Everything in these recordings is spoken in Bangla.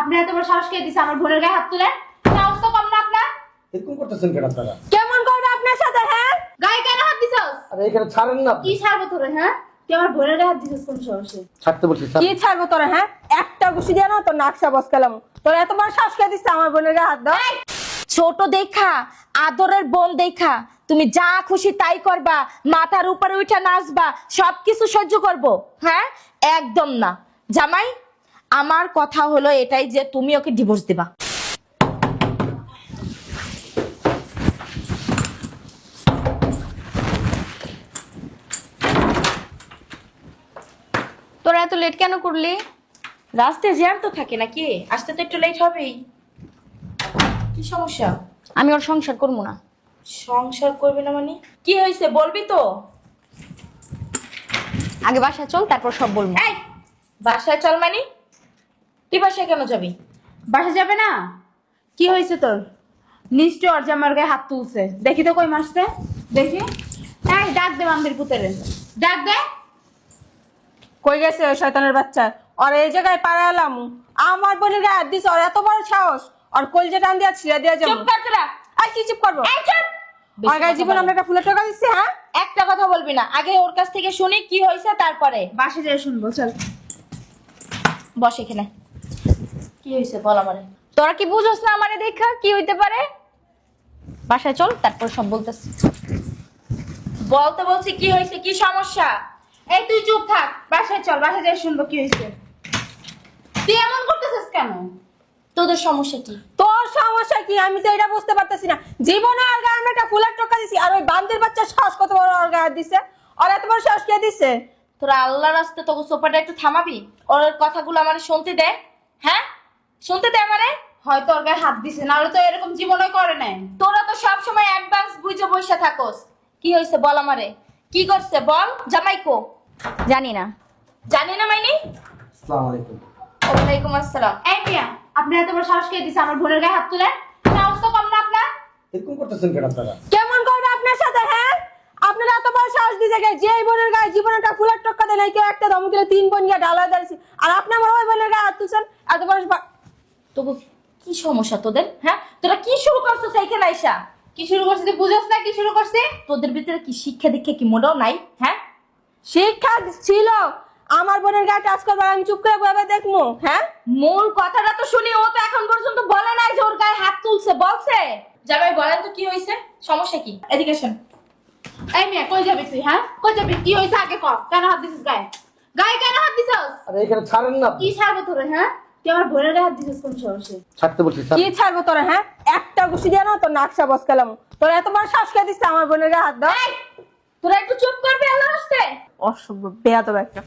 আপনি এত বড় সাহস কে দিছে আমার বোনের গায়ে হাত তুলে? সাহস তো কম না আপনার? এরকম করতেছেন কেন আপনারা? কেমন করবে আপনার সাথে? হ্যাঁ, গায়ে কেন হাত দিছস? আরে এখানে ছাড়েন না আপনি। কি ছাড়বো তোরে? হ্যাঁ, তুই আমার বোনের গায়ে হাত দিছস কোন সাহসে? ছাড়তে বলছি কি ছাড়বো তোরা? হ্যাঁ, একটা ঘুষি দিয়ে না তোর নাকশা বসকালাম। তোর এত বড় শ্বাস কে দিচ্ছে আমার বোনের গায়ে হাত দাও? ছোট দেখা, আদরের বোন দেখা তুমি যা খুশি তাই করবা, মাথার উপরে উঠে নাচবা, সবকিছু সহ্য করব? হ্যাঁ, একদম না। জামাই, আমার কথা হলো এটাই যে তুমি ওকে ডিভোর্স দিবা। তোরা এত লেট কেন করলি? রাস্তায় জ্যাম তো থাকে নাকি, আসতে তো একটু লেট হবেই। কি সমস্যা? আমি ওর সংসার করবো না। সংসার করবে না মানে কি হয়েছে বলবি তো? আগে বাসায় চল, তারপর সব বলবো। এই, বাসায় চল মানে? তুই বাসায় কেন যাবি? বাসা যাবে না? কি হয়েছে তোর? নিশ্চয় ওর জামার গায়ে হাত তুলছে। দেখি তো কই মারছে, দেখি। এই ডাক দে বান্দির পুতেরে, ডাক দে। কই গেছে ওই শয়তানের বাচ্চা? আর এই জায়গায় পাড়া এলাম, আমার বোনের গায়ে হাত দিছে। ওর এত বড় সাহস, আর কলজা টান দিয়া ছিঁড়া দিয়া যাবো। চুপ কর তোরা। আর কি চুপ করবো? এই চুপ। আর গায়ে জীবন আমরা একটা ফুলের টাকা দিচ্ছি। হ্যাঁ, একটা কথা বলবি না, আগে ওর কাছ থেকে শুনি কি হয়েছে তারপরে। বাসা যেয়ে শুনবো, চল। বস এখানে। কি হয়েছে বল আমারে। তোরা কি বুঝোস না আমারে দেখা কি হইতে পারে? বাসায় চল, তারপর সব বলতেছি। বলতে বলছি কি হয়েছে, কি সমস্যা? এই তুই চুপ থাক, বাসায় চল, বাসা যেয়ে শুনবো কি হয়েছে। তুই এমন করতেছিস কেন? তোদের সমস্যা কি? তোর সমস্যা কি আমি তো এটা বুঝতে পারতেছি না। জীবনে আর গায়ে আমরা একটা ফুলের টাকা দিছি, আর ওই বান্দির বাচ্চা সাহস কত বড় ওর গায়ে হাত দিছে? আর এত বড় সাহস কে দিছে? তোরা আল্লাহর রাস্তে তোকে সোপাটা একটু থামাবি? ওর কথাগুলো আমার শুনতে দে। হ্যাঁ, শুনতে দে আমারে। হয়তো ওর গায়ে হাত দিছে, নাহলে তো এরকম জীবনে করে নাই। তোরা তো সব সময় অ্যাডভান্স বুঝে বসে থাকোস। কি হয়েছে বল আমারে। কি করছে বল? জামাইকো? জানি না। জানি না মাইনি? আসসালামু আলাইকুম। ওয়ালাইকুম আসসালাম। এই মিয়া, আপনি এত বড় সাহস কে দিছে আমার বোনের গায়ে হাত তুলে? সাহস তো কম না আপনার? এরকম করতেছেন কেন আপনারা? কেমন করবে আপনার সাথে? হ্যাঁ, আপনারা এত বড় সাহস দিছে গে? যে এই বোনের গায়ে জীবনে একটা ফুলের টক্কা দেয় নাই, কেউ একটা ধমক দিলে 3 বোন গিয়ে ঢালা দাঁড়িয়েছি, আর আপনি আমার ওই বোনের গায়ে হাত তুলছেন? এত বড় তবু কি সমস্যা তোদের? হ্যাঁ, তোরা কি শুরু করছো সেইখানে আইসা? কি শুরু করছে তুই বুঝছ না? কি শুরু করছে? তোদের ভিতরে কি শিক্ষা দীক্ষা কি মোটেও নাই? হ্যাঁ, শিক্ষা ছিল। আমার বোনের গায়ে টাচ করবার আমি চুপ করে বসে দেখবো? হ্যাঁ, মূল কথাটা তো শুনি। ও তো এখন পর্যন্ত বলে নাই যে ওর গায়ে হাত তুলছে। বলছে? জামাই বলেন তো কি হয়েছে, সমস্যা কি? এদিকে শোন। এই মিয়া, কই যাবি তুই? হ্যাঁ, কই যাবি? কি হয়েছে আগে কর। কেন হাত দিছিস গায়ে? গায়ে কেন হাত দিছস? আরে এখানে ছাড়েন না আপনি। কি ছাড়বো তোরে? হ্যাঁ, তুই আমার বোনের গায়ে হাত দিছিস কোন সাহসে? ছাড়তে বলছি কি ছাড়বো তোরা? হ্যাঁ, একটা ঘুষি দিয়ে না তোর নাকশা বসকালাম। তোর এত বড় শ্বাস কে দিচ্ছে আমার বোনের গায়ে হাত দাও? এই, তোরা একটু চুপ করবি আল্লাহর রাস্তে? অসভ্য বেয়াদব একটা।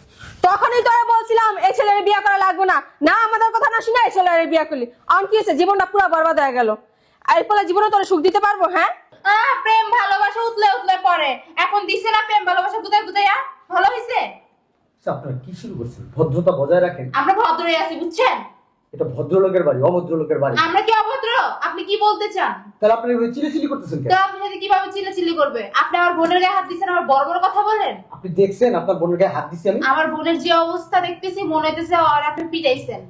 তখনই তোরা বলছিলাম এই ছেলের বিয়ে করা লাগবে না, না আমাদের কথা না শুনে এই ছেলের বিয়ে করলি। আমার কি হয়েছে? জীবনটা পুরো বরবাদ হয়ে গেল। এরপরে জীবনে তোরা সুখ দিতে পারবো? হ্যাঁ, প্রেম ভালোবাসা উতলে উতলে পড়ে। এখন দিছে না প্রেম ভালোবাসা গুদায় গুদাইয়া? ভালো হইছে? আচ্ছা, আপনারা কি শুরু করছেন? ভদ্রতা বজায় রাখেন। আমরা ভদ্রই আছি, বুঝছেন? এটা ভদ্রলোকের বাড়ি, অভদ্রলোকের বাড়ি। আমরা কি অভদ্র? আপনি কি বলতে চান? তাহলে আপনি এভাবে চিল্লাচিল্লি করতেছেন তো কেন? আপনার সাথে কিভাবে চিল্লাচিল্লি করবে? আপনি আমার বোনের গায়ে হাত দিচ্ছেন, আমার বড় বড় কথা বলেন। আপনি দেখছেন আপনার বোনের গায়ে হাত দিছি আমি? আমার বোনের যে অবস্থা দেখতেছি মনে হইতেছে আর আপনি পিটাইছেন।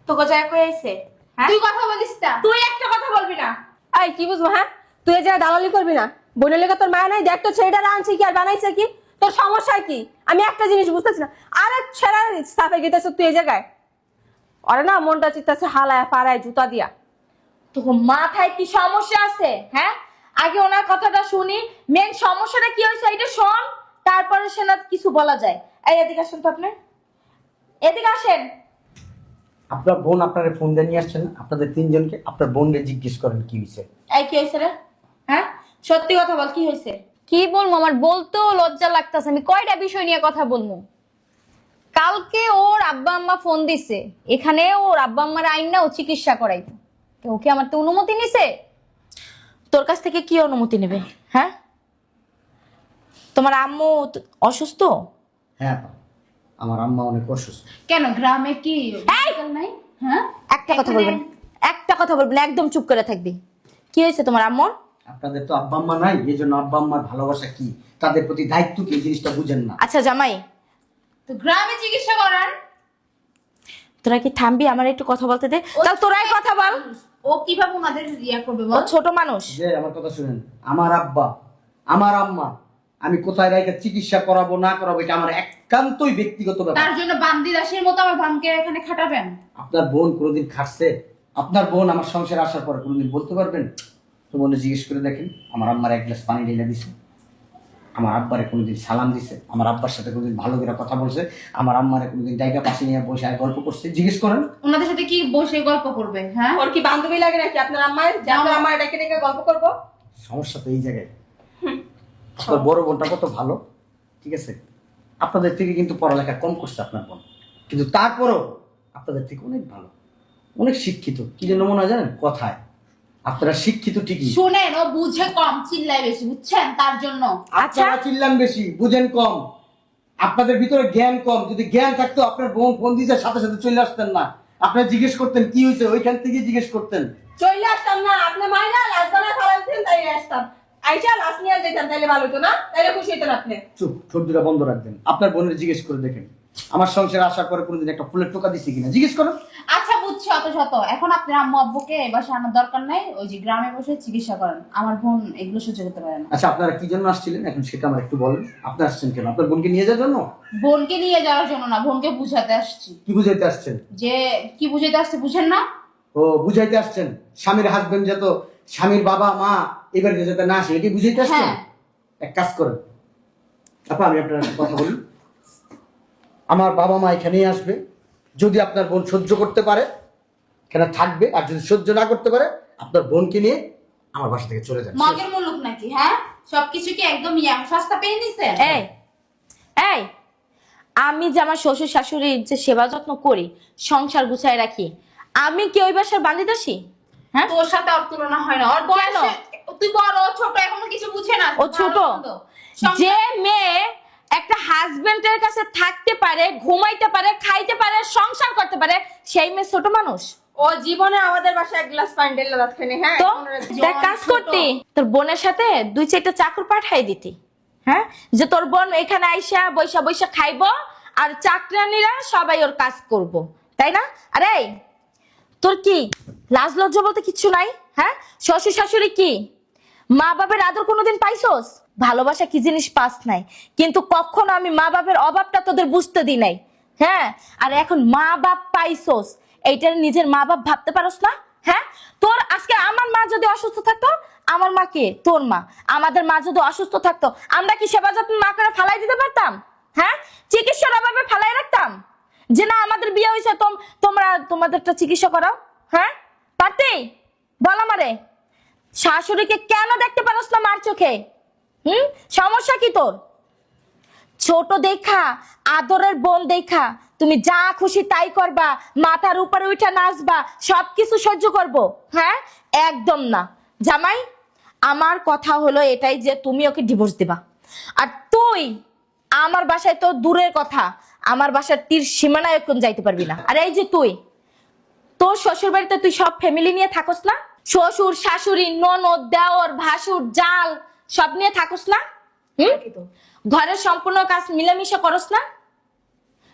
তোকে যায় কই আইছে? হ্যাঁ, তুই কথা বলিস না। তুই একটা কথা বলবি না। এই কি বুঝবো? হ্যাঁ, তুই এই জায়গায় দালালি করবি না। বোনের লেগে তোর মায়া নাই? দেখ তো ছেলেটা আনছি কি আর বানাইছে কি? তোর সমস্যা কি? আমি একটা জিনিস বুঝতেছি না। আরে ছেড়া সাফে গেতেছ তুই এই জায়গায়? ওরে না মনটা চিত্তাছে হালায় পাড়ায় জুতা দিয়া। তোকে মাথায় কি সমস্যা আছে? হ্যাঁ, আগে ওনার কথাটা শুনি। মেন সমস্যাটা কি হয়েছে এটা শোন, তারপরে সে না কিছু বলা যায়। এই এদিকে আসেন তো আপনি, এদিকে আসেন। আপনার বোন আপনারে ফোন দিয়ে নিয়ে আসছেন, আপনাদের তিনজনকে। আপনার বোনকে জিজ্ঞেস করেন কি হয়েছে। এই কি হয়েছে রে? হ্যাঁ, সত্যি কথা বল, কি হয়েছে? কি বলবো, আমার বলতেও লজ্জা লাগতেছে। আমি কয়টা বিষয় নিয়ে কথা বলবো? কালকে ওর আব্বা আম্মা ফোন দিছে, এখানে ওর আব্বা আম্মার আইন না ও চিকিৎসা করাইতো। তো ওকে আমার তো অনুমতি নিছে। তোর কাছ থেকে কি অনুমতি নেবে? হ্যাঁ, তোমার আম্মু অসুস্থ? হ্যাঁ, আমার আম্মা অনেক অসুস্থ। কেন গ্রামে কি মেডিকেল নাই? হ্যাঁ, একটা কথা বলবেন, একটা কথা বলবেন, একদম চুপ করে থাকবি। কি হয়েছে তোমার আম্মুর? আপনাদের তো আব্বা আম্মা নাই, এই জন্য আব্বা আম্মার ভালোবাসা কি, তাদের প্রতি দায়িত্ব কি, এই জিনিসটা বুঝেন না। আচ্ছা জামাই, তো গ্রামে চিকিৎসা করান। তো তোরা কি থামবি আমার একটু কথা বলতে দে, তাহলে তোরাই কথা বল। ও কিভাবে ওনাদের ইয়া করবে ও বল? ছোট মানুষ। যে আমার কথা শুনেন, আমার আব্বা আমার আম্মা আমি কোথায় রেখে চিকিৎসা করাবো না করাবো এটা আমার একান্তই ব্যক্তিগত ব্যাপার। তার জন্য বান্দি দাসের মতো আমার বোনকে এখানে খাটাবেন? আপনার বোন কোনোদিন খাটছে? আপনার বোন আমার সংসারে আসার পরে কোনোদিন বলতে পারবেন? তো বোনে জিজ্ঞেস করে দেখেন, আমার আম্মার এক গ্লাস পানি ঢেলে দিছে, আমার আব্বারে কোনোদিন সালাম দিছে, আমার আব্বার সাথে কোনোদিন ভালো করে কথা বলছে, আমার আম্মারে কোনোদিন জায়গা পাশে নিয়ে বসে আর গল্প করছে? জিজ্ঞেস করেন। ওনাদের সাথে কি বসে গল্প করবে? হ্যাঁ, ওর কি বান্ধবী লাগে নাকি আপনার আম্মার, যে আপনার আম্মার ডেকে ডেকে গল্প করবো? সমস্যা তো এই জায়গায়। আপনার বড় বোনটা কত ভালো, ঠিক আছে, আপনাদের থেকে কিন্তু পড়ালেখা কম করছে আপনার বোন, কিন্তু তারপরও আপনাদের থেকে অনেক ভালো, অনেক শিক্ষিত। কি যেন মনে হয় জানেন কথায়, আপনারা শিক্ষিত ঠিকই, শুনেন ও বুঝে কম, চিল্লায় বেশি, বুঝছেন? তার জন্য আপনারা চিল্লান বেশি, বুঝেন কম, আপনাদের ভিতরে জ্ঞান কম। যদি জ্ঞান থাকতো আপনার বোন ফোন দিছে সাথে সাথে চলে আসতেন না, আপনারা জিজ্ঞেস করতেন কি হয়েছে, ওইখান থেকে জিজ্ঞেস করতেন। চলে আসতাম না, আপনি মাইনা লাশ বানা খাওয়াইতেন, তাই আসতাম। আইসা লাশ নিয়ে যেতাম, তাইলে ভালো হতো না? তাইলে খুশি হতেন আপনি। চুপ, ঠোঁট দুটা বন্ধ রাখবেন। আপনার বোনের জিজ্ঞেস করে দেখেন আমার সংসারে আসার পরে কোনোদিন একটা ফুলের টোকা দিছি কিনা, জিজ্ঞেস করুন। আচ্ছা বুঝছি, অত শত এখন আপনার আম্মু আব্বুকে এ বাসায় আনার দরকার নাই, ওই যে গ্রামে বসে চিকিৎসা করেন। আমার বোন এগুলো সহ্য করতে পারে না। আচ্ছা আপনারা কি জন্য আসছিলেন এখন সেটা আমার একটু বলেন। আপনি আসছেন কেন? আপনার বোনকে নিয়ে যাওয়ার জন্য? বোনকে নিয়ে যাওয়ার জন্য না, বোনকে বুঝাতে আসছি। কি বুঝাইতে আসছেন? যে কি বুঝাইতে আসছে বুঝেন না? ও বুঝাইতে আসছেন স্বামীর হাজবেন্ড যত, স্বামীর বাবা মা এবার যাতে না আসে এটি বুঝাইতে আসছেন? হ্যাঁ। এক কাজ করেন আপা, আমি আপনার একটা কথা বলি, আমার বাবা মা এখানেই আসবে, যদি আপনার বোন সহ্য করতে পারে এখানে থাকবে, আর যদি সহ্য না করতে পারে আপনার বোনকে নিয়ে আমার বাসা থেকে চলে যাবে। মগের মুলুক নাকি? হ্যাঁ, সবকিছু কি একদম সস্তা পেয়ে নিছেন? এই এই আমি যে আমার শ্বশুর শাশুড়ির যে সেবা যত্ন করি, সংসার গুছায় রাখি, আমি কি ওই বাসার বান্দি দাসী? হ্যাঁ, তোর সাথে ওর তুলনা হয় না। ওর বয়সে তুই বড়, ও ছোট, এখনো কিছু বুঝে না। ও ছোট? যে মেয়ে একটা হাজবেন্ডের কাছে থাকতে পারে, ঘুমাইতে পারে, খাইতে পারে, সংসার করতে পারে, সেই মেয়ে ছোট মানুষ? ও জীবনে আমাদের বাসায় এক গ্লাস পানি ঢেলে রাত খানে। হ্যাঁ, তো মনে রাখবি। একটা কাজ করতি, তোর বোনের সাথে 2-4টা চাকর পাঠাই দিতি। হ্যাঁ, যে তোর বোন এখানে আইসা বৈশা বৈশা খাইবো আর চাকরানিরা সবাই ওর কাজ করব, তাই না? আরে তোর কি লাজ লজ্জা বলতে কিচ্ছু নাই? হ্যাঁ, শ্বশুর শাশুড়ি কি মা বাবার আদর কোনোদিন পাইছোস? ভালোবাসা কি জিনিস পাস নাই, কিন্তু কখনো আমি মা বাবার অভাবটা তোদের বুঝতে দিই নাই। হ্যাঁ, আর এখন মা বাপ পাইছোস, এইটার নিজের মা বাপ ভাবতে পারোস না? হ্যাঁ, তোর আজকে আমার মা যদি অসুস্থ থাকতো, আমার মা কে? তোর মা। আমাদের মা যদি অসুস্থ থাকতো, আমরা কি সেবা যত্ন না করে ফালাই দিতে পারতাম? হ্যাঁ, চিকিৎসার অভাবে ফালাই রাখতাম যে না আমাদের বিয়ে হয়েছে, তোমরা তোমাদেরটা চিকিৎসা করাও? হ্যাঁ, পারতি? বল আমারে, শাশুড়িকে কেন দেখতে পারোস না মার চোখে? সমস্যা কি তোর? ছোট দেখা, আদরের বোন দেখা তুমি যা খুশি তাই করবা, মাথার উপরে উঠে নাচবা, সবকিছু সহ্য করবো? হ্যাঁ, একদম না জামাই। আমার কথা হলো এটাই যে তুমি ওকে ডিভোর্স দিবা। আর তুই আমার বাসায় তো দূরের কথা, আমার বাসার তীর সীমানায় কোন যাইতে পারবি না। আর এই যে তুই তোর শ্বশুর বাড়িতে তুই সব ফ্যামিলি নিয়ে থাকস না? শ্বশুর শাশুড়ি ননদ দেওর ভাসুর জাল সব নিয়ে থাকস না? ঘরের সম্পূর্ণ কাজ মিলেমিশে করস না?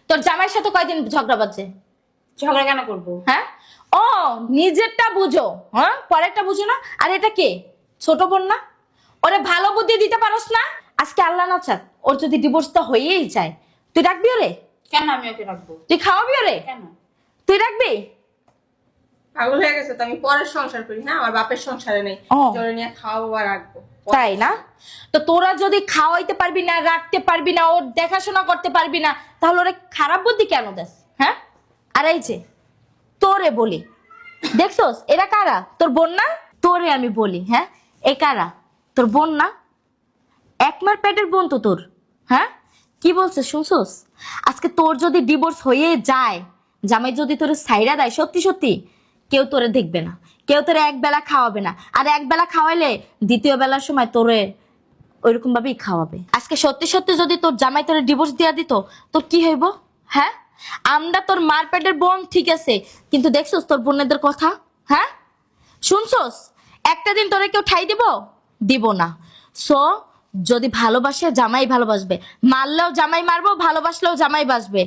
তোর জামাইয়ের সাথে কয়দিন ঝগড়া বাজে? ঝগড়া কেন করবো? হ্যাঁ, ও নিজেরটা বুঝো, হ্যাঁ পরেরটা বুঝো না। আর এটা কে? ছোট বোন না? ওরে ভালো বুদ্ধি দিতে পারস না? আজকে আল্লাহ না চাক ওর যদি ডিভোর্সটা হয়েই যায়, তুই রাখবি ওরে? কেন আমি ওকে রাখবো? তুই খাওয়াবি ওরে? কেন? তুই রাখবি? পাগল হয়ে গেছে তো, আমি পরের সংসার করি। হ্যাঁ, আমার বাপের সংসারে নেই, ও। জোরে নিয়ে খাওয়াবো আর রাখবো। তাই না? তো তোরা যদি খাওয়াইতে পারবি না, রাখতে পারবি না, ওর দেখাশোনা করতে পারবি না, তাহলে ওরে খারাপ বুদ্ধি কেন দেস? হ্যাঁ, আর এই যে তোরে বলি, দেখছোস এরা কারা? তোর বোন না? তোরে আমি বলি, হ্যাঁ এ কারা? তোর বোন না? একমার পেটের বোন তো তোর। হ্যাঁ, কি বলছে শুনছোস? আজকে তোর যদি ডিভোর্স হয়ে যায়, জামাই যদি তোর সাইরা দেয়, সত্যি সত্যি কেউ তোরে দেখবে না, কেউ তোরে এক বেলা খাওয়াবে না, আর এক বেলা খাওয়াইলে দ্বিতীয় বেলার সময় তোরে ওইরকম ভাবেই খাওয়াবে। আজকে সত্যি সত্যি যদি তোর জামাই তোরে ডিভোর্স দিয়া দিত, তোর কি হইব? হ্যাঁ, আমরা তোর মার পেটের বোন ঠিক আছে, কিন্তু দেখছোস তোর বোনেদের কথা? হ্যাঁ, শুনছোস? একটা দিন তোরে কেউ ঠাই দিব? দিব না। সো যদি ভালোবাসে জামাই ভালোবাসবে, মারলেও জামাই মারবো, ভালোবাসলেও জামাই বাসবে।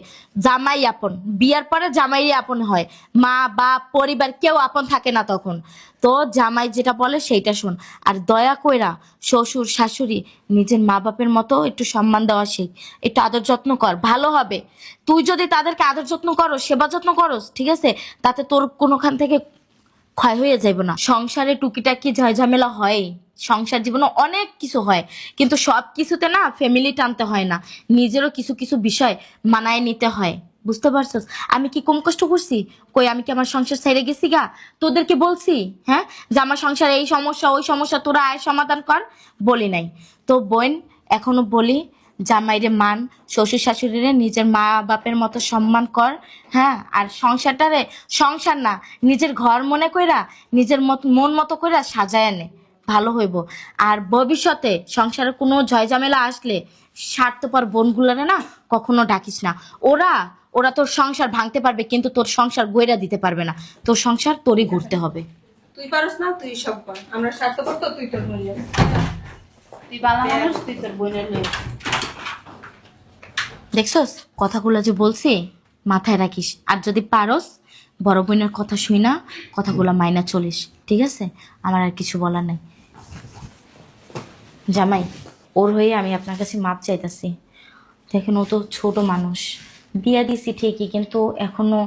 জামাই আপন, বিয়ার পরে জামাই আপন হয়, মা বাপ পরিবার কেউ আপন থাকে না তখন। তো জামাই যেটা বলে সেইটা শোন। আর দয়া কইরা শ্বশুর শাশুড়ি নিজের মা বাপের মতো একটু সম্মান দেওয়া শিখ, একটু আদর যত্ন কর, ভালো হবে। তুই যদি তাদেরকে আদর যত্ন করস, সেবা যত্ন করস, ঠিক আছে, তাতে তোর কোনোখান থেকে ক্ষয় হয়ে যাইব না। সংসারে টুকিটাকি ঝামেলা হয়, সংসার জীবনে অনেক কিছু হয়, কিন্তু সব কিছুতে না ফ্যামিলি টানতে হয় না, নিজেরও কিছু কিছু বিষয় মানায় নিতে হয়। বুঝতে পারছস? আমি কি কম কষ্ট করছি? কই আমি কি আমার সংসার ছেড়ে গেছি গা? তোদেরকে বলছি হ্যাঁ যে আমার সংসারে এই সমস্যা ওই সমস্যা, তোরা আয় সমাধান কর? বলি নাই। তো বোন, এখনো বলি, জামাইরে মান, শ্বশুর শাশুড়িরে নিজের মা বাপের মতো সম্মান কর। হ্যাঁ, আর সংসারটারে সংসার না, নিজের ঘর মনে কইরা, নিজের মন মতো কইরা সাজায় নে, ভালো হইব। আর ভবিষ্যতে সংসারে কোনো ঝামেলা আসলে স্বার্থপর বোনগুলারে না কখনো ডাকিস না। ওরা ওরা তোর সংসার ভাঙতে পারবে, কিন্তু তোর সংসার গইরা দিতে পারবে না। তোর সংসার তোরই ঘুরতে হবে। তুই পারস না, তুই সব কর। আমরা স্বার্থপর তো, তুই তোর বলি। তুই বালা মানুষ, তুই তোর বোনের লই। দেখছস কথাগুলো যে বলছি, মাথায় রাখিস। আর যদি পারস বড় বোনের কথা শুই না, কথাগুলো মাইনা চলিস, ঠিক আছে? আমার আর কিছু বলার নাই। জামাই, ওর হয়ে আমি আপনার কাছে মাপ চাইতাছি। দেখেন, ও তো ছোট মানুষ, বিয়া দিছি ঠিকই, কিন্তু এখনো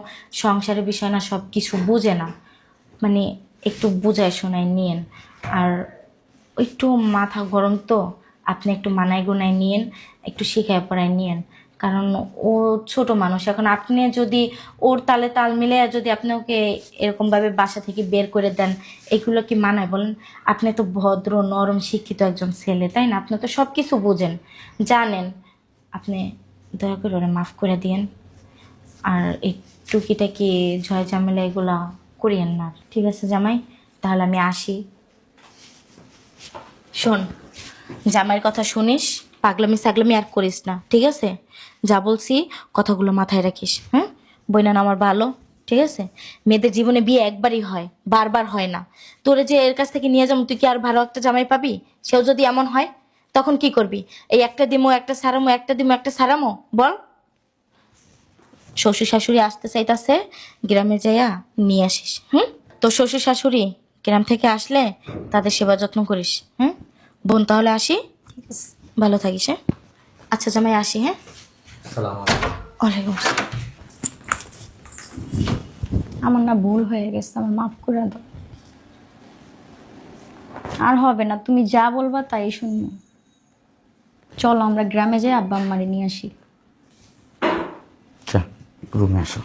সংসারের বিষয় না, সব কিছু বুঝে না। মানে একটু বুঝায় শোনায় নিয়েন। আর একটু মাথা গরম তো, আপনি একটু মানায় গুনায় নিয়েন, একটু শিখায় পড়ায় নিয়েন। কারণ ও ছোট মানুষ, এখন আপনি যদি ওর তালে তাল মিলে যদি আপনি ওকে এরকমভাবে বাসা থেকে বের করে দেন, এগুলো কি মানায় বলেন? আপনি তো ভদ্র নরম শিক্ষিত একজন ছেলে, তাই না? আপনি তো সব কিছু বোঝেন, জানেন। আপনি দয়া করে ওরা মাফ করে দিয়েন। আর এই টুকিটাকি ঝামেলা এগুলা করিয়েন না, ঠিক আছে জামাই? তাহলে আমি আসি। শোন, জামাইয়ের কথা শুনিস, পাগলামি সাগলামি আর করিস না, ঠিক আছে? যা বলছি কথাগুলো মাথায় রাখিস। হ্যাঁ, বইনা আমার ভালো, ঠিক আছে? মেয়েদের জীবনে বিয়ে একবারই হয়, বারবার হয় না। তোরে যে এর কাছ থেকে নিয়ে যাবো, তুই কি আর ভালো একটা জামাই পাবি? সেও যদি এমন হয় তখন কি করবি? এই একটা দিমো একটা সারামো, একটা দিমো একটা সারামো, বল? শ্বশুর শাশুড়ি আসতে চাইতাছে, গ্রামে যাইয়া নিয়ে আসিস। তো শ্বশুর শাশুড়ি গ্রাম থেকে আসলে তাদের সেবা যত্ন করিস। হ্যাঁ বোন, তাহলে আসি, ভালো থাকিস। হ্যাঁ, আচ্ছা জামাই, আসি। হ্যাঁ, সালাম আলাইকুম। ওয়ালাইকুম আসসালাম। আমার না ভুল হয়ে গেছে, আমার মাফ করে দাও। আর হবে না, তুমি যা বলবা তাই শুনবো। চলো আমরা গ্রামে যাই, আব্বা আম্মারে নিয়ে আসি। আচ্ছা, রুমে আসো।